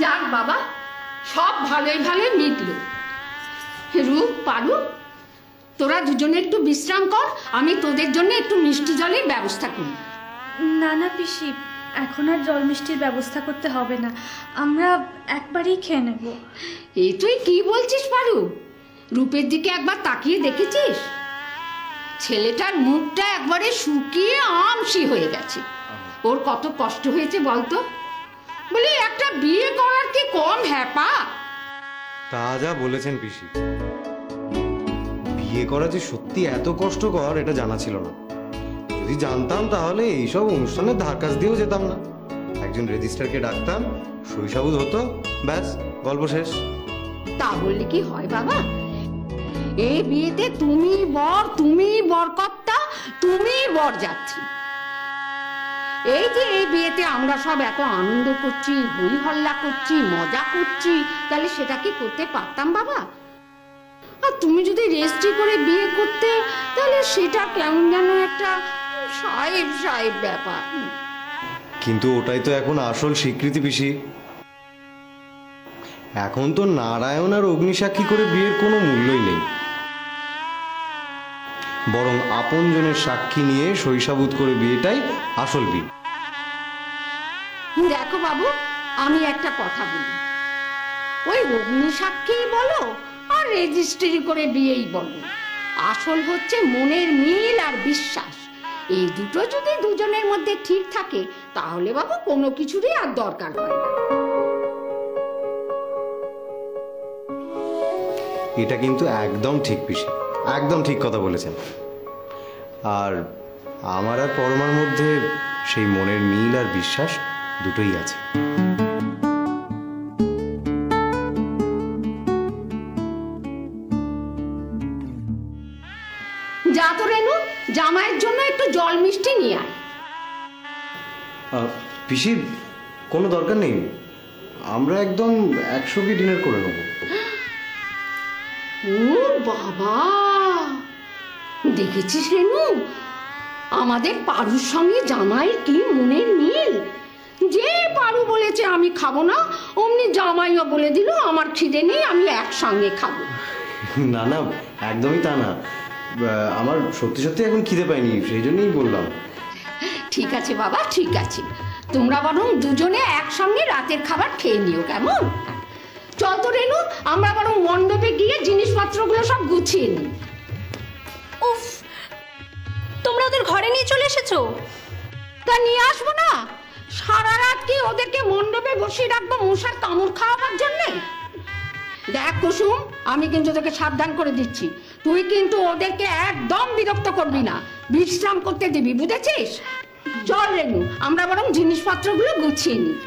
যাক বাবা, সব ভালোই ভালোই মিটল। রূপ, পারু, তোরা দুজনে একটু বিশ্রাম কর, আমি তোদের জন্য একটু মিষ্টি জলের ব্যবস্থা করি। না না পিসি, এখন আর জল মিষ্টির ব্যবস্থা করতে হবে না, আমরা একবারই খেয়ে নেব। এই তুই কি বলছিস পারু? রূপের দিকে একবার তাকিয়ে দেখেছিস? ছেলেটার মুখটা একবারে শুকিয়ে আমসি হয়ে গেছে। ওর কত কষ্ট হয়েছে বলতো? বলি একটা বিয়ে করার কি কম হ্যাপা? তা যা বলেছেন পিসি, বিয়ে করা যে সত্যি এত কষ্টকর এটা জানা ছিল না। যদি জানতাম তাহলে এইসব অনুষ্ঠানের ধার কাছ দিয়েও যেতাম না। একজন রেজিস্ট্রারকে ডাকতাম, শৈশাবুদ হতো, ব্যাস গল্প শেষ। তা বললে কি হয় বাবা? এই বিয়েতে তুমি বর, তুমি বরকর্তা, তুমি বরযাত্রী। এই যে এই বিয়েতে আমরা সব এত আনন্দ করছি, হই হল্লা করছি, মজা করছি, তাহলে সেটা কি করতে পারতাম বাবা? আর তুমি যদি রেজিস্ট্রি করে বিয়ে করতে, তাহলে সেটা কেমন যেন একটা সাহেব সাহেব ব্যাপার। কিন্তু ওটাই তো এখন আসল স্বীকৃতি পিসি। এখন তো নারায়ণ আর অগ্নিসাক্ষী করে বিয়ের কোনো মূল্যই নেই, বরং আপনজনের সাক্ষী নিয়ে শৈশাবুদ করে বিয়েটাই আসল বিয়ে। দেখো বাবু, আমি একটা কথা বলি, ওই অগ্নিসাক্ষী বলো আর রেজিস্ট্রি করে বিয়েই বলো, আসল হচ্ছে মনের মিল আর বিশ্বাস। এই দুটো যদি দুজনের মধ্যে ঠিক থাকে, তাহলে বাবু কোনো কিছুরই আর দরকার হয় না। এটা কিন্তু একদম ঠিক পিসি, একদম ঠিক কথা বলেছেন। আর আমার আর পরমার মধ্যে সেই মনের মিল আর বিশ্বাস দুটোই আছে। যা তো রেনু, জামাইয়ের জন্য একটু জল মিষ্টি নিয়ে আয়। পিসি কোনো দরকার নেই, আমরা একদম একসঙ্গে ডিনার করে নেব। ও বাবা, দেখেছিস রেনু, আমাদের পারুর সঙ্গে জামাইয়ের কি মনের মিল। যে পারু বলেছে আমি খাবো না, অমনি জামাইও বলে দিল আমার খিদে নেই, আমি একসঙ্গে খাবো। না না, একদমই তা না, আমার সত্যি সত্যি এখন খিদে পাইনি, সেই জন্যই বললাম। ঠিক আছে বাবা, ঠিক আছে, তোমরা বরং দুজনে একসঙ্গে রাতের খাবার খেয়ে নিও, কেমন? চল তো রেনু, আমরা বরং মণ্ডপে গিয়ে জিনিসপত্রগুলো সব গুছিয়ে নিই। উফ, তোমরা ওদের ঘরে নিয়ে চলে এসেছো? তা নিয়ে আসবো না? সারা রাত কি ওদেরকে মণ্ডপে বসিয়ে রাখবো মশার কামড় খাওয়াবার জন্যে? দেখ কুসুম, আমি কিন্তু তোকে সাবধান করে দিচ্ছি, তুই কিন্তু ওদেরকে একদম বিরক্ত করবি না, বিশ্রাম করতে দিবি, বুঝেছিস? চল রেনু, আমরা বরং জিনিসপত্রগুলো গুছিয়ে নিই।